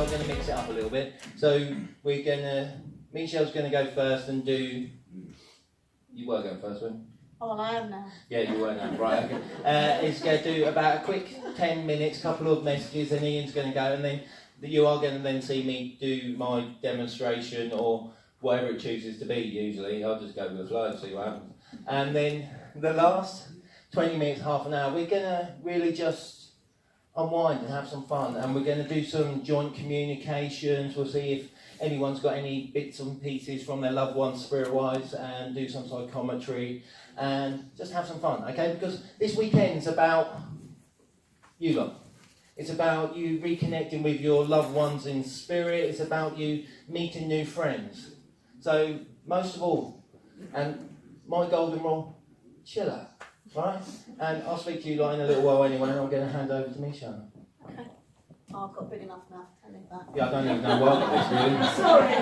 are going to mix it up a little bit. So we're going to, Michelle's going to go first and do, you were going first, weren't you? Oh, I am now. Yeah, you were now, right, okay. It's going to do about a quick 10 minutes, couple of messages, and Ian's going to go, and then you are going to then see me do my demonstration, or whatever it chooses to be usually. I'll just go with the flow and see what happens. And then the last 20 minutes, half an hour, we're going to really just unwind and have some fun, and we're going to do some joint communications. We'll see if anyone's got any bits and pieces from their loved ones spirit-wise, and do some psychometry and just have some fun, okay? Because this weekend's about you lot. It's about you reconnecting with your loved ones in spirit. It's about you meeting new friends. So most of all, and my golden rule, chill out, right? And I'll speak to you lot in a little while anyway, and I'm going to hand over to Michelle. Okay. Oh, I've got big enough now. I need that. Yeah, I don't even know why I got this really. Sorry.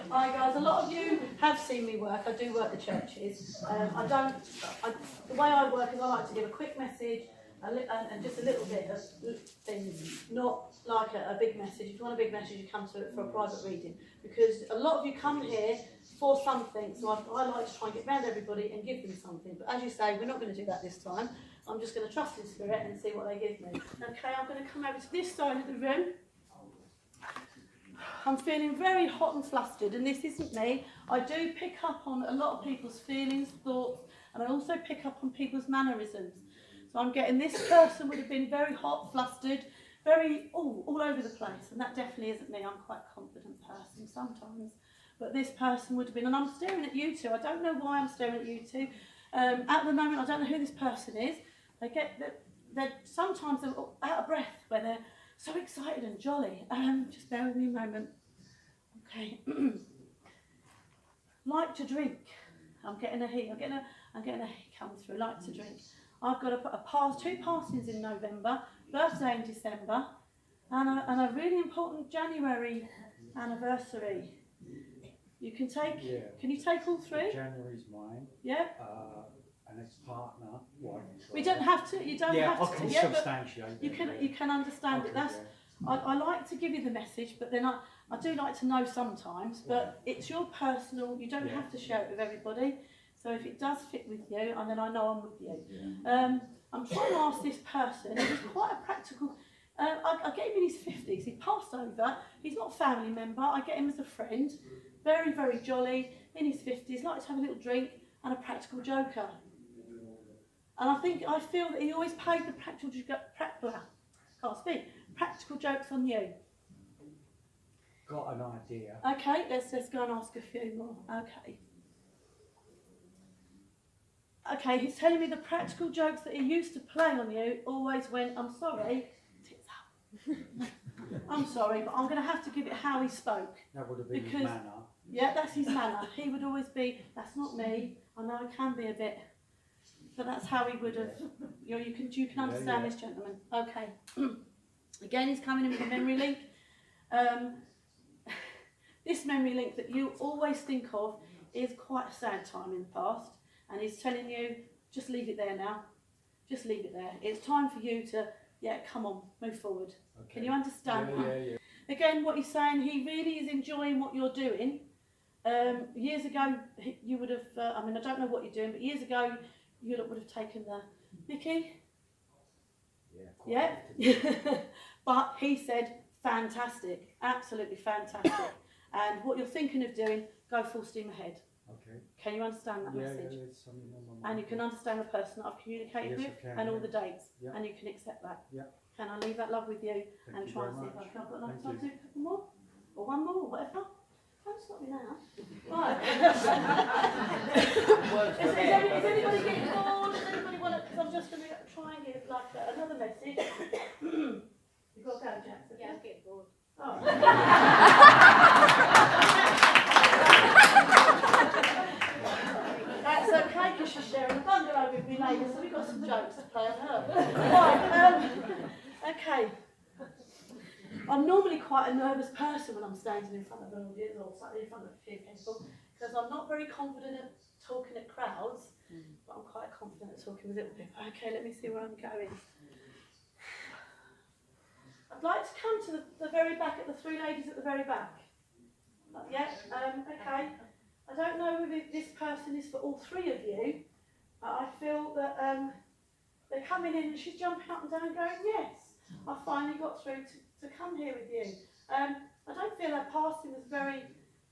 Hi guys, a lot of you have seen me work. I do work the churches. The way I work is I like to give a quick message and just a little bit of things, not like a big message. If you want a big message, you come to it for a private reading, because a lot of you come here for something, so I like to try and get round everybody and give them something. But as you say, we're not going to do that this time. I'm just going to trust in spirit and see what they give me. Okay, I'm going to come over to this side of the room. I'm feeling very hot and flustered, and this isn't me. I do pick up on a lot of people's feelings, thoughts, and I also pick up on people's mannerisms. So I'm getting this person would have been very hot, flustered, very all over the place, and that definitely isn't me. I'm quite a confident person sometimes, but this person would have been, and I'm staring at you two. I don't know why I'm staring at you two. At the moment, I don't know who this person is. They're sometimes they're out of breath when they're so excited and jolly. Just bear with me a moment. Okay. Like to drink. I'm getting a heat. I'm getting a heat coming through. Like to drink. I've got two passings in November, birthday in December, and a really important January anniversary. You can take. Yeah. Can you take all three? January's mine. Yeah. And its partner. Wife. We don't have to. You don't have to. Yeah, substantiate. You can understand it. That's. I like to give you the message, but then I do like to know sometimes. But it's your personal. You don't have to share it with everybody. So if it does fit with you, and then I know I'm with you. Yeah. I'm trying to ask this person. He's quite a practical. I get him in his 50s. He passed over. He's not a family member. I get him as a friend. Very, very jolly. In his 50s, likes to have a little drink, and a practical joker. And I feel that he always paid the practical jokes on you. Got an idea. Okay, let's go and ask a few more. Okay, he's telling me the practical jokes that he used to play on you always went, I'm sorry, tits up. I'm sorry, but I'm going to have to give it how he spoke. That would have been his manner. Yeah, that's his manner. He would always be, that's not me. I know it can be a bit, but that's how he would have. You can understand this gentleman. Okay. Again, he's coming in with a memory link. This memory link that you always think of is quite a sad time in the past, and he's telling you, just leave it there now. Just leave it there. It's time for you to, come on, move forward. Okay. Can you understand that? Yeah. Again, what he's saying, he really is enjoying what you're doing. Years ago, you would have, I don't know what you're doing, but years ago, you would have taken the Mickey. Yeah. But he said, fantastic, absolutely fantastic. And what you're thinking of doing, go full steam ahead. Okay. Can you understand that message? Yeah, and you can understand the person that I've communicated with and all the dates, and you can accept that. Yeah. Can I leave that love with you and try and see if I've got enough time to do a couple more, or one more, or whatever? Don't stop me now. Right. Is anybody getting bored? Does anybody want to? Because I'm just going to try and give another message. You've got to go, Jackson. Yeah, I'm getting bored. Oh. That's okay, because she's sharing a bungalow with me later, so we've got some jokes to play on her. Right, okay. I'm normally quite a nervous person when I'm standing in front of an audience or in front of a few people, because I'm not very confident at talking at crowds, but I'm quite confident at talking with little people. Okay, let me see where I'm going. I'd like to come to the very back, at the three ladies at the very back. Yeah, okay. I don't know whether this person is for all three of you, but I feel that they're coming in and she's jumping up and down going, yes, I finally got through to come here with you. I don't feel her passing was very,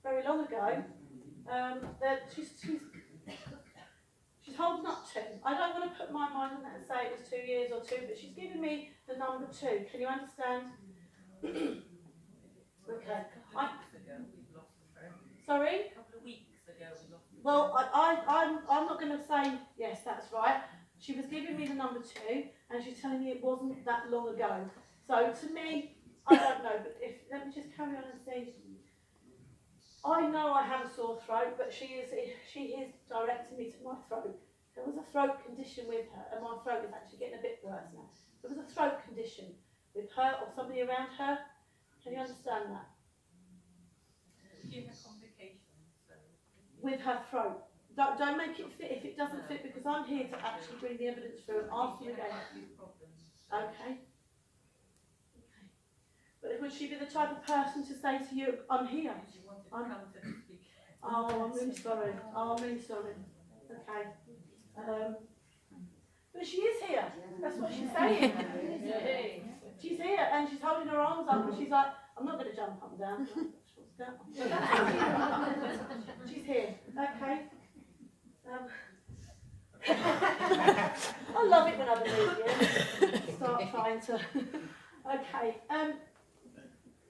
very long ago. That she's holding up 2. I don't want to put my mind on that and say it was 2 years or 2, but she's giving me the number 2. Can you understand? Okay. Sorry? A couple of weeks ago we lost it. Well, I'm not going to say yes, that's right. She was giving me the number 2, and she's telling me it wasn't that long ago. So to me, I don't know. But let me just carry on and see. I know I have a sore throat, but she is directing me to my throat. There was a throat condition with her, and my throat is actually getting a bit worse now. There was a throat condition with her or somebody around her. Can you understand that? She had complications. So. With her throat. Don't make it fit if it doesn't fit, because I'm here to actually bring the evidence through and ask you again. Okay. But would she be the type of person to say to you, I'm here? She wanted to come to speak. Oh, I'm really sorry. Oh, I'm really sorry. Okay. But she is here. That's what she's saying. She's here and she's holding her arms up and she's like, I'm not going to jump up and down. She's here. Okay. I love it when I believe you. Start trying to. Okay.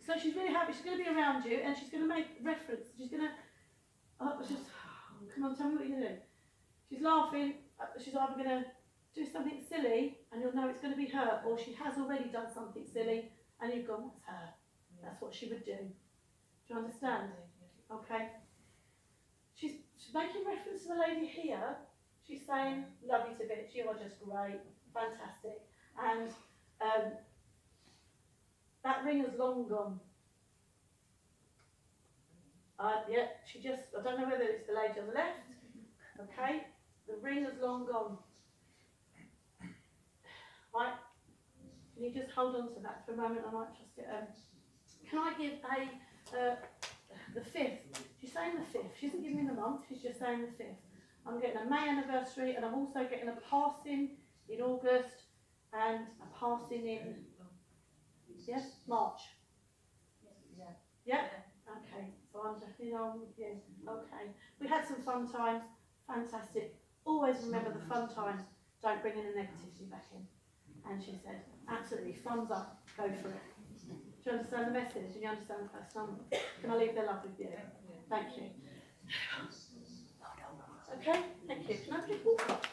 So she's really happy. She's going to be around you, and she's going to make reference. She's going to. Come on, tell me what you're doing. She's laughing. She's either going to do something silly, and you'll know it's going to be her, or she has already done something silly, and you've gone, that's her. That's what she would do. Do you understand? Okay. She's making reference to the lady here. She's saying, love you to bits, you are just great, fantastic. And that ring has long gone. Yeah, I don't know whether it's the lady on the left. Okay, the ring has long gone. Right, can you just hold on to that for a moment? I might just get can I give the 5th? She's saying the 5th. She isn't giving me the month, she's just saying the 5th. I'm getting a May anniversary, and I'm also getting a passing in August and a passing in, yes, March. Yeah? Okay, so I'm definitely on with you. Okay. We had some fun times. Fantastic. Always remember the fun times. Don't bring any negativity back in. And she said, absolutely, thumbs up, go for it. Do you understand the message? Do you understand the person? Can I leave their love with you? Thank you. Okay, thank you. Can I please walk up?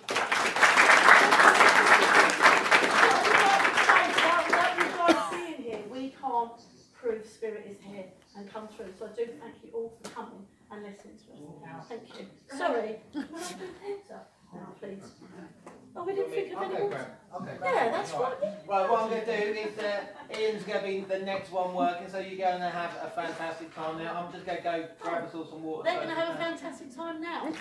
What you guys seeing here, we can't prove spirit is here and come through. So I do thank you all for coming and listening to us. Thank you. Sorry. Can I put water now, please? Oh, we didn't think of any water. Okay, Yeah, that's right. Right, what I'm going to do is Ian's going to be the next one working, so you're going to have a fantastic time now. I'm just going to go grab us all some water. They're going to have a fantastic time now. I'm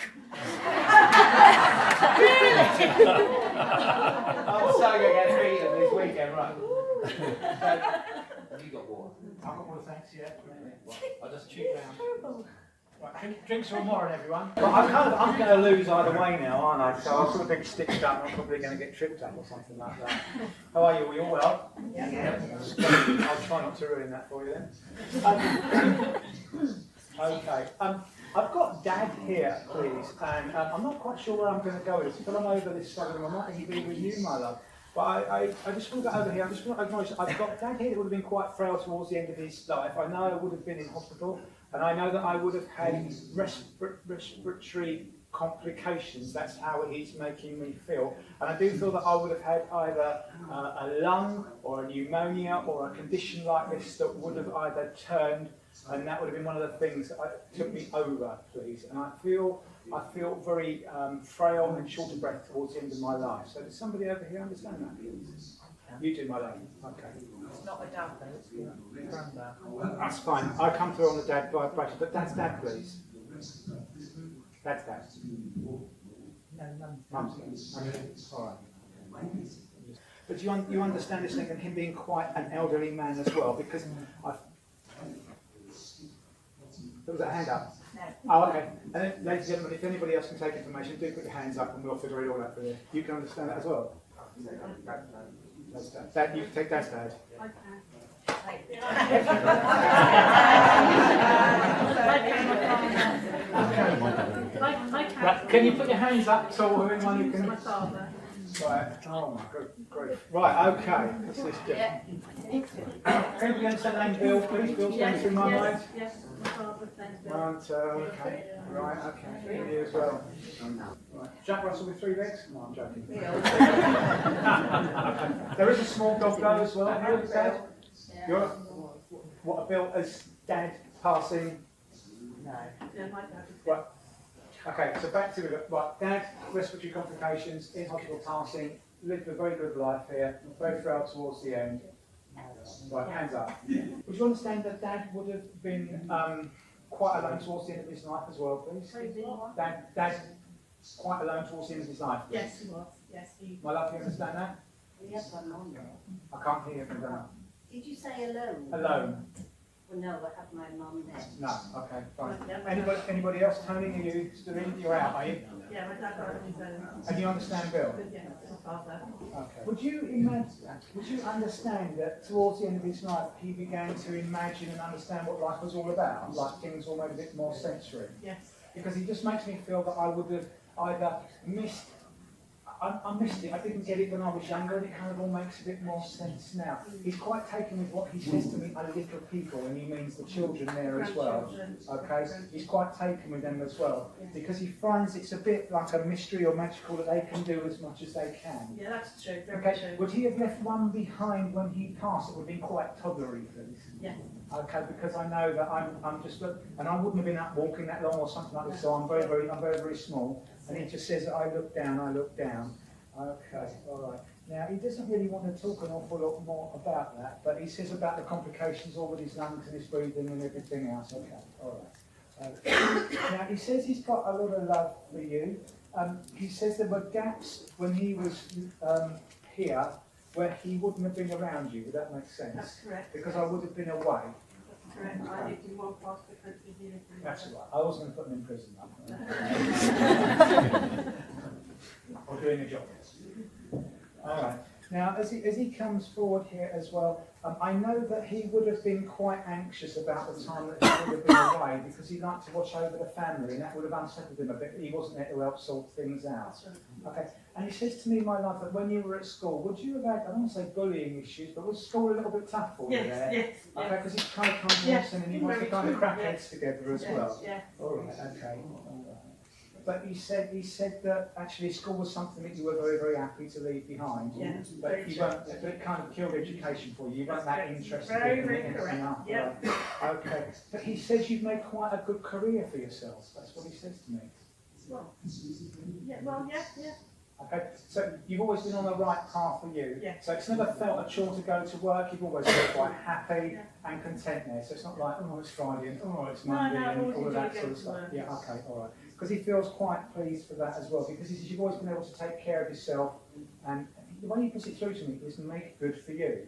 so going to get beaten this weekend, right? So, have you got water? I've got one, thanks, yeah. I'll just chew down. Terrible. Right, drink some more, everyone. But I'm going to lose either way now, aren't I? So I'll sort of be stitched up and I'm probably going to get tripped up or something like that. How are you? Are you all well? Yeah. I'll try not to ruin that for you then. Okay. I've got Dad here, please, and I'm not quite sure where I'm going to go with this. But I'm over this side of the room. I might even be with you, my love. But I just want to go over here. I just want to acknowledge that I've got Dad here that would have been quite frail towards the end of his life. I know I would have been in hospital, and I know that I would have had respiratory complications. That's how he's making me feel. And I do feel that I would have had either a lung or a pneumonia or a condition like this that would have either turned, and that would have been one of the things that took me over, please. And I feel very frail and short of breath towards the end of my life. So does somebody over here understand that, please? You do, my love. Okay. It's not a dad though, it's granddad. That's fine. I come through on the dad vibration, but that's Dad, please. That's Dad. No, mum's. Mum's. Okay. All right. But you understand this thing and him being quite an elderly man as well, because there was a hand up. No. Oh, okay. And then, ladies and gentlemen, if anybody else can take information, do put your hands up and we'll figure it all out for you. You can understand that as well? That's Dad. Dad, you can take Dad's dad. I can. I can. Right, can you put your hands up so everyone who can... My father. Right. Oh my good grief. Right, okay. What's this do? Anybody understand the name Bill, please? Bill's going through my mind. Yes, my father, thanks, Bill. Right, okay. Right, okay. You as well. Right. Jack Russell with 3 legs? No, I'm joking. Okay. There is a small dog though as well. Here, Dad. You're what Bill as Dad passing. Yeah, my dad is Right. Okay, so back to it. Right, Dad, respiratory complications, in hospital passing, lived a very good life here, very frail towards the end. Right, hands up. Would you understand that Dad would have been quite alone towards the end of his life as well, please? Dad, quite alone towards the end of his life? Yes, he was. Yes, he. My love, you understand that? Yes, I'm on. I can't hear you from that. Did you say alone? Alone? Well, no, I have my mum there. No, okay, fine. Anybody else, Tony, are you still in? You're out, are you? Yeah, my dad died on his own. And you understand Bill? Yeah, my father. Okay. Would you understand that towards the end of his life he began to imagine and understand what life was all about? Like things all made a bit more sensory? Yes. Because he just makes me feel that I would have either missed, I missed it, I didn't get it when I was younger, and it kind of all makes a bit more sense now. He's quite taken with what he says to me, a little people, and he means the children there as well. Okay, he's quite taken with them as well, because he finds it's a bit like a mystery or magical that they can do as much as they can. Yeah, that's true. Very Okay, true. would he have left one behind when he passed? It would have been quite toddlery, please. Yes. Okay, because I know that I'm just, and I wouldn't have been out walking that long or something like this, so I'm very small. And he just says that I look down. Okay, all right. Now, he doesn't really want to talk an awful lot more about that, but he says about the complications all with his lungs and his breathing and everything else. Okay, all right. Now, he says he's got a lot of love for you. He says there were gaps when he was here where he wouldn't have been around you. Would that make sense? That's correct. Because I would have been away. That's correct. I lived in one part of the country, he lived in the That's other. right. I wasn't going to put him in prison. Or doing a job. All right. Now, as he comes forward here as well, I know that he would have been quite anxious about the time that he would have been away because he liked to watch over the family, and that would have unsettled him a bit. He wasn't there to help sort things out. Okay. And he says to me, my love, that when you were at school, would you have had, I don't want to say bullying issues, but was school a little bit tough for you there? Yes. Okay, because he's kind of convincing and he wants to kind of crack heads together as well. Yeah. All right, okay. But he said that actually school was something that you were very, very happy to leave behind. Yeah, But you weren't, but it kind of killed education for you. You weren't that interested Very, in very it. correct. Yeah. Okay. But he says you've made quite a good career for yourself. That's what he says to me. Well, yeah. Okay, so you've always been on the right path for you. Yeah. So it's never felt a chore to go to work. You've always been quite happy and content there. So it's not like, oh, it's Friday and oh, it's Monday and all of that sort of stuff. Yeah, okay, all right. Because he feels quite pleased for that as well. Because he says you've always been able to take care of yourself, and the way he puts it through to me is make good for you.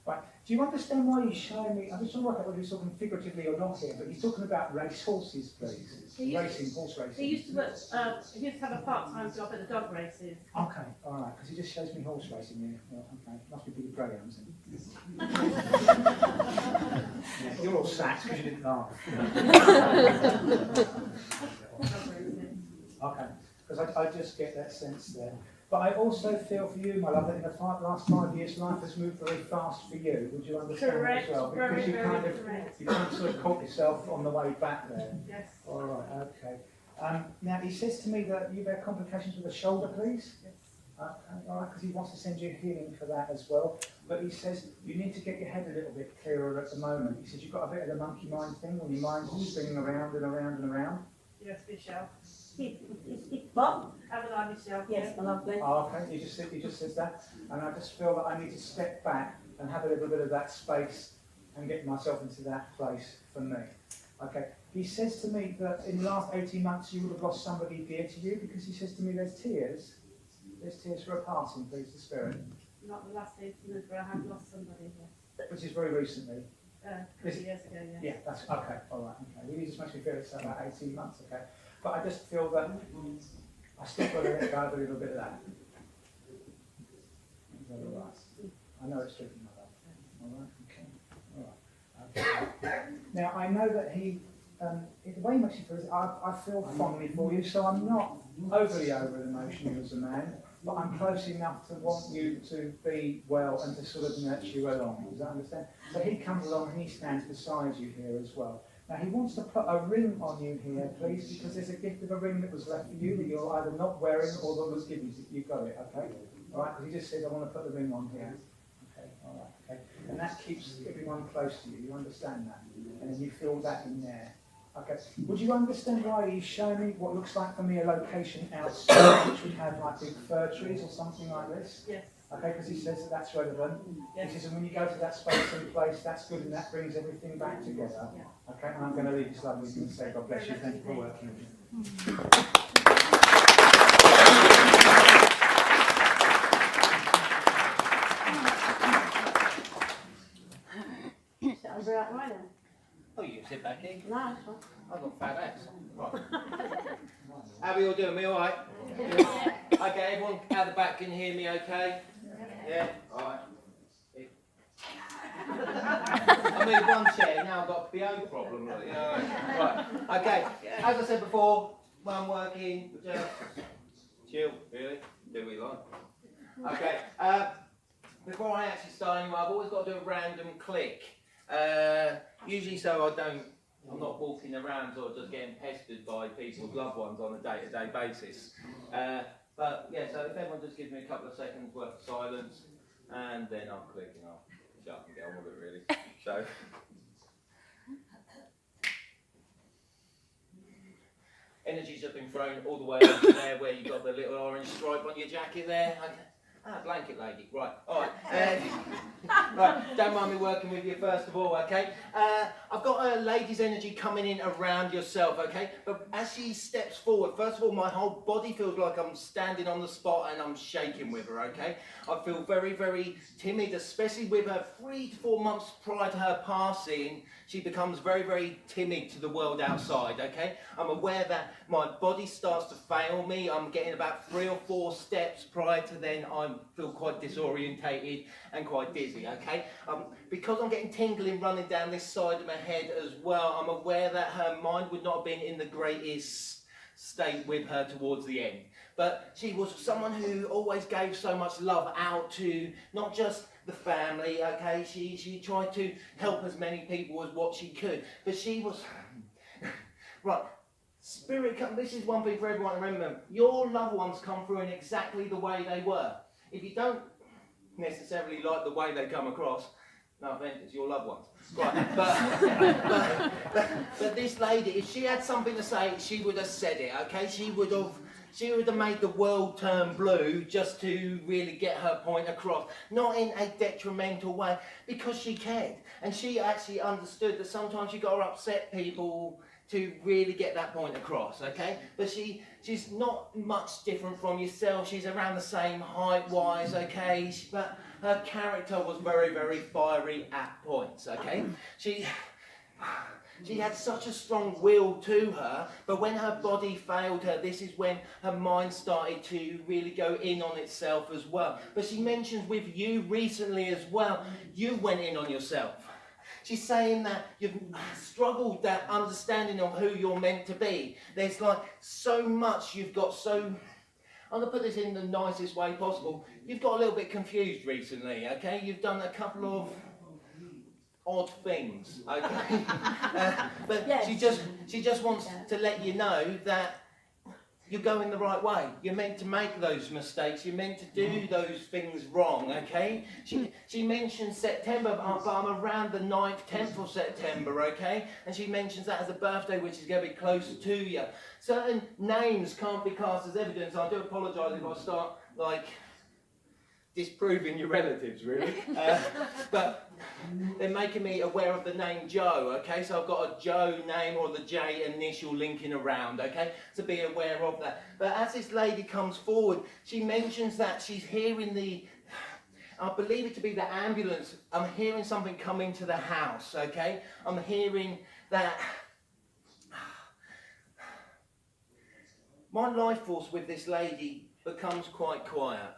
Right. Do you understand why he's showing me? I'm just trying to work out whether he's talking figuratively or not here, but he's talking about race horses, please. Horse racing. He used to work, he used to have a part-time job at the dog races. Okay, all right, because he just shows me horse racing here. Well, okay, must be big greyhounds then. Yeah, you're all sacked because you didn't laugh. Okay, because I just get that sense there. But I also feel for you, my love, that in the last 5 years, life has moved very fast for you. Would you understand Correct. that as well? Because you kind of, correct. you kind of sort of caught yourself on the way back there. Yes. All right, okay. Now, he says to me that you've had complications with the shoulder, please? Yes. Okay, all right, because he wants to send you healing for that as well. But he says you need to get your head a little bit clearer at the moment. He says you've got a bit of the monkey mind thing when your mind's just spinning around and around and around. Yes, Michelle. What? Haven't I, Michelle? Yes, my lovely. Oh, okay, he just says that. And I just feel that I need to step back and have a little bit of that space and get myself into that place for me. Okay, he says to me that in the last 18 months you would have lost somebody dear to you, because he says to me there's tears for a passing, please, the Spirit. not the last 18 months, but I have lost somebody, yes. Which is very recently. A couple of years ago, yes. Yeah, that's okay. All right. Okay. Well, you just makes me feel it's about 18 months. Okay. But I just feel that I still got to let go of a little bit of that. Is that all right? I know it's tricky, my love. All right. Okay. All right. Okay. Now I know that he. The way he makes you feel is I feel fondly for you, so I'm not overly over emotional as a man, but I'm close enough to want you to be well and to sort of nurture you along. Does that understand? So he comes along and he stands beside you here as well. Now he wants to put a ring on you here, please, because there's a gift of a ring that was left for you that you're either not wearing or that was given to you. You've got it, okay? All right, because he just said, I want to put the ring on here. Okay, all right, okay. And that keeps everyone close to you. You understand that? And then you feel that in there. Okay. Would you understand why he's showing me what looks like for me a location outside which would have like big fir trees or something like this? Yes. Okay, because he says that that's relevant. Yes. He says, and when you go to that space and place, that's good and that brings everything back together. Yeah. Okay, and I'm going to leave this lovely and say, God bless you, thank you for working with me. Shall I go out right now? Oh, you can sit back here. No, it's fine. I've got fat ass. Right. How are we all doing? Me all right? Okay, everyone out the back can hear me okay? Yeah? All right. I moved one chair, now I've got a PO problem. Right. Okay, as I said before, when I'm working, just chill, really, do what we like. Okay, before I actually start anyway, I've always got to do a random click. Usually so I'm not walking around or just getting pestered by people's loved ones on a day-to-day basis. But yeah, so if everyone just gives me a couple of seconds worth of silence, and then I'll click and I'll shut up and get on with it really. So. Energy's just been thrown all the way over there where you've got the little orange stripe on your jacket there. Blanket lady, right, alright. Right, don't mind me working with you first of all, okay? I've got a lady's energy coming in around yourself, okay? But as she steps forward, first of all, my whole body feels like I'm standing on the spot and I'm shaking with her, okay? I feel very, very timid, especially with her 3 to 4 months prior to her passing. She becomes very, very timid to the world outside, okay? I'm aware that my body starts to fail me. I'm getting about 3 or 4 steps prior to then I feel quite disorientated and quite dizzy, okay? Because I'm getting tingling running down this side of my head as well, I'm aware that her mind would not have been in the greatest state with her towards the end. But she was someone who always gave so much love out to not just the family, okay? She tried to help as many people as what she could. But she was... Right, spirit, this is one thing for everyone to remember. Your loved ones come through in exactly the way they were. If you don't necessarily like the way they come across, no offence, it's your loved ones. Right, but this lady, if she had something to say, she would have said it, okay? She would have made the world turn blue just to really get her point across. Not in a detrimental way, because she cared. And she actually understood that sometimes you've got to upset people to really get that point across, okay? But she's not much different from yourself. She's around the same height-wise, okay? But her character was very, very fiery at points, okay? She had such a strong will to her, but when her body failed her, this is when her mind started to really go in on itself as well. But she mentions with you recently as well, you went in on yourself. She's saying that you've struggled that understanding of who you're meant to be. There's like so much you've got so... I'm going to put this in the nicest way possible. You've got a little bit confused recently, okay? You've done a couple of odd things, okay? But yes. she just wants to let you know that you're going the right way. You're meant to make those mistakes. You're meant to do those things wrong, okay? She mentions September, but I'm around the 9th, 10th of September, okay? And she mentions that as a birthday, which is going to be close to you. Certain names can't be cast as evidence. I do apologise if I start, like, disproving your relatives, really. But they're making me aware of the name Joe, okay? So I've got a Joe name or the J initial linking around, okay? So be aware of that. But as this lady comes forward, she mentions that she's hearing the... I believe it to be the ambulance. I'm hearing something come into the house, okay? I'm hearing that my life force with this lady becomes quite quiet,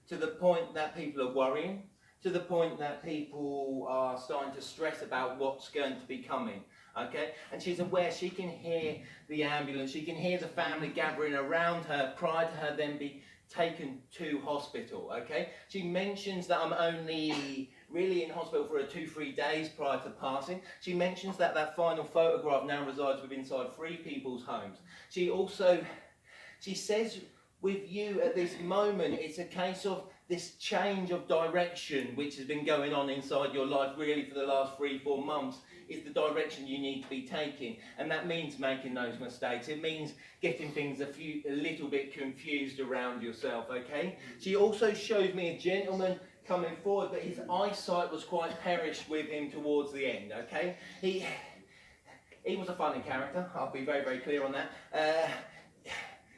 to the point that people are worrying, to the point that people are starting to stress about what's going to be coming, okay? And she's aware, she can hear the ambulance, she can hear the family gathering around her prior to her then be taken to hospital, okay? She mentions that I'm only really in hospital for 2-3 days prior to passing. She mentions that that final photograph now resides within inside 3 people's homes. She says with you at this moment, it's a case of this change of direction which has been going on inside your life really for the last 3-4 months is the direction you need to be taking, and that means making those mistakes. It means getting things a little bit confused around yourself, okay? She also shows me a gentleman coming forward, but his eyesight was quite perished with him towards the end, okay? He was a funny character, I'll be very, very clear on that.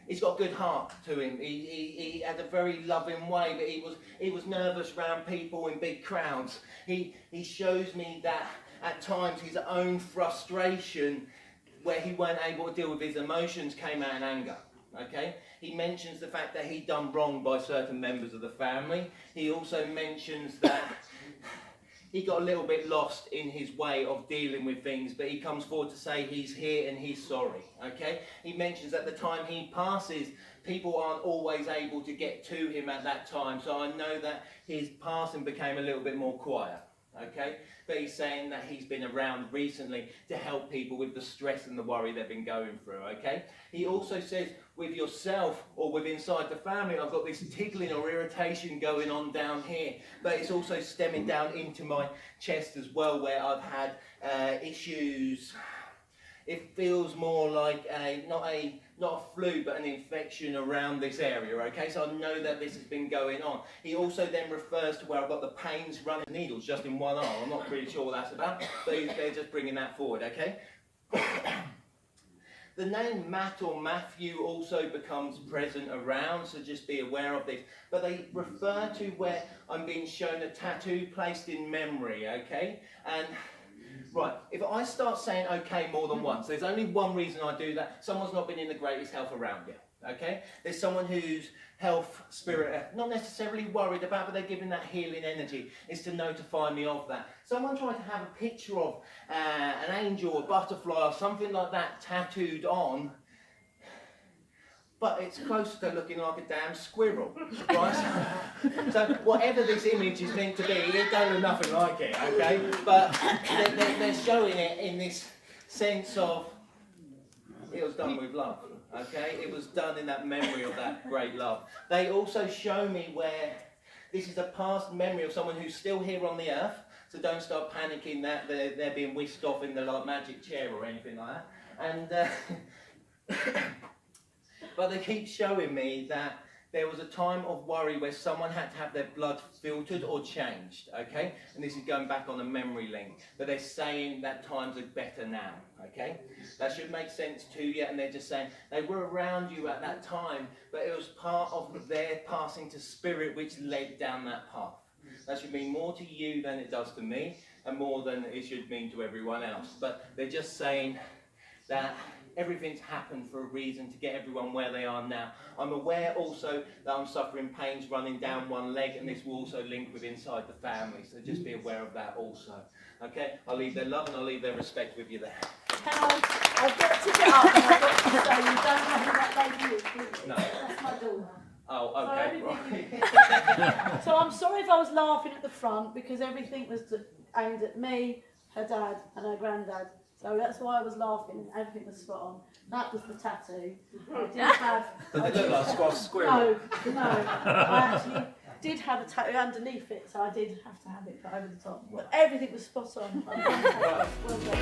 He's got a good heart to him. He had a very loving way, but he was nervous around people in big crowds. He shows me that at times his own frustration, where he weren't able to deal with his emotions, came out in anger. Okay? He mentions the fact that he'd done wrong by certain members of the family. He also mentions that he got a little bit lost in his way of dealing with things, but he comes forward to say he's here and he's sorry, okay? He mentions at the time he passes, people aren't always able to get to him at that time, so I know that his passing became a little bit more quiet, okay? But he's saying that he's been around recently to help people with the stress and the worry they've been going through, okay? He also says, with yourself or with inside the family, I've got this tickling or irritation going on down here, but it's also stemming down into my chest as well, where I've had issues. It feels more like not a flu, but an infection around this area, okay? So I know that this has been going on. He also then refers to where I've got the pains running needles just in one arm. I'm not really sure what that's about, but they're just bringing that forward, okay? The name Matt or Matthew also becomes present around, so just be aware of this. But they refer to where I'm being shown a tattoo placed in memory, okay? And right, if I start saying okay more than once, there's only one reason I do that. Someone's not been in the greatest health around you, okay? There's someone whose health, spirit, not necessarily worried about, but they're giving that healing energy, is to notify me of that. Someone tried to have a picture of an angel, a butterfly, or something like that tattooed on, but it's closer to looking like a damn squirrel, right? So whatever this image is meant to be, it don't look nothing like it, okay? But they're showing it in this sense of, it was done with love, okay? It was done in that memory of that great love. They also show me where this is a past memory of someone who's still here on the earth, so don't start panicking that they're being whisked off in the like magic chair or anything like that. And but they keep showing me that there was a time of worry where someone had to have their blood filtered or changed, okay? And this is going back on a memory link. But they're saying that times are better now, okay? That should make sense to you, and they're just saying they were around you at that time, but it was part of their passing to spirit which led down that path. That should mean more to you than it does to me, and more than it should mean to everyone else. But they're just saying that everything's happened for a reason to get everyone where they are now. I'm aware also that I'm suffering pains running down one leg, and this will also link with inside the family, so just be aware of that also. Okay, I'll leave their love and I'll leave their respect with you there. I've got to get up and I've got to say you don't have that lady with you. No. That's my daughter. Oh, okay, right. So I'm sorry if I was laughing at the front, because everything was aimed at me, her dad and her granddad. So that's why I was laughing, and everything was spot on. That was the tattoo. I did have... Does it look like a squirrel? No. I actually did have a tattoo underneath it, so I did have to have it put over the top. But everything was spot on. Well done.